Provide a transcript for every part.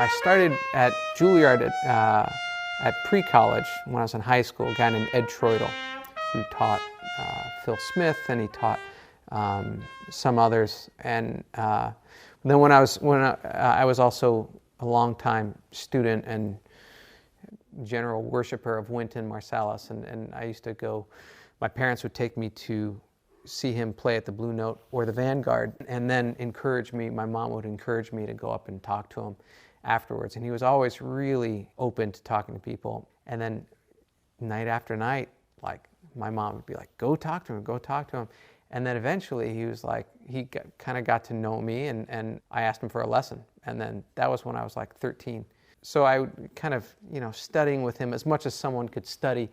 started at Juilliard at pre-college when I was in high school. A guy named Ed Troidel, who taught Phil Smith, and he taught some others. And then when I was also a longtime student and general worshiper of Wynton Marsalis, and I used to go. My parents would take me to see him play at the Blue Note or the Vanguard, and then encourage me. My mom would encourage me to go up and talk to him afterwards, and he was always really open to talking to people. And then night after night, like, my mom would be like, go talk to him, go talk to him. And then eventually he was like, kind of got to know me, and I asked him for a lesson. And then that was when I was like 13. So I would kind of, studying with him as much as someone could study.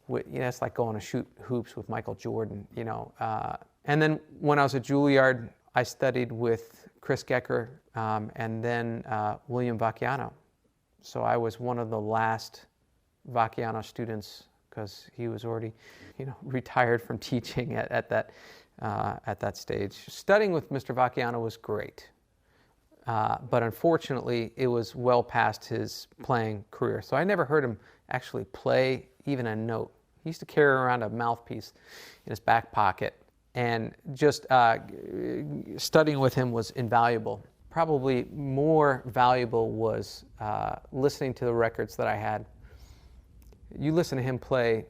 It's like going to shoot hoops with Michael Jordan, And then when I was at Juilliard, I studied with Chris Gecker and then William Vacchiano. So I was one of the last Vacchiano students, because he was already, retired from teaching at that stage. Studying with Mr. Vacchiano was great, but unfortunately, it was well past his playing career. So I never heard him actually play even a note. He used to carry around a mouthpiece in his back pocket, and just studying with him was invaluable. Probably more valuable was listening to the records that I had. You listen to him play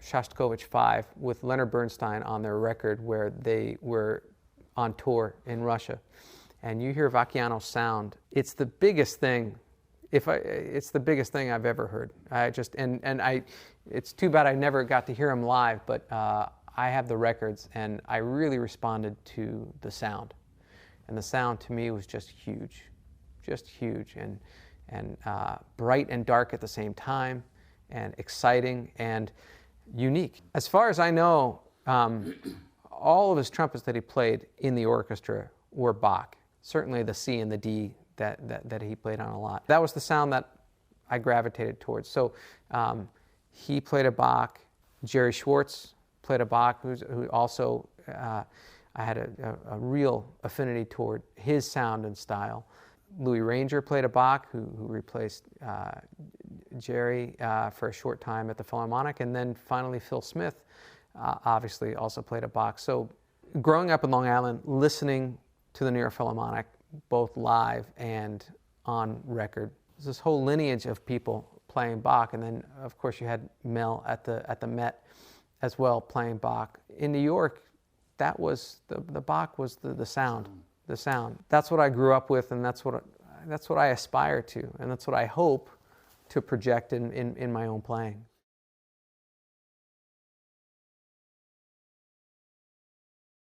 Shostakovich 5 with Leonard Bernstein on their record where they were on tour in Russia, and you hear Vacchiano's sound. It's the biggest thing. It's the biggest thing I've ever heard. It's too bad I never got to hear him live, but I have the records, and I really responded to the sound. And the sound to me was just huge, and bright and dark at the same time, and exciting and unique. As far as I know, all of his trumpets that he played in the orchestra were Bach. Certainly the C and the D that he played on a lot. That was the sound that I gravitated towards. So he played a Bach. Jerry Schwartz played a Bach, who also I had a real affinity toward his sound and style. Louis Ranger played a Bach, who replaced Jerry for a short time at the Philharmonic, and then finally Phil Smith obviously also played a Bach. So growing up in Long Island, listening to the New York Philharmonic, both live and on record, there's this whole lineage of people playing Bach, and then of course you had Mel at the Met as well playing Bach. In New York, that was the Bach was the sound. The sound. That's what I grew up with, and that's what I aspire to, and that's what I hope to project in my own playing.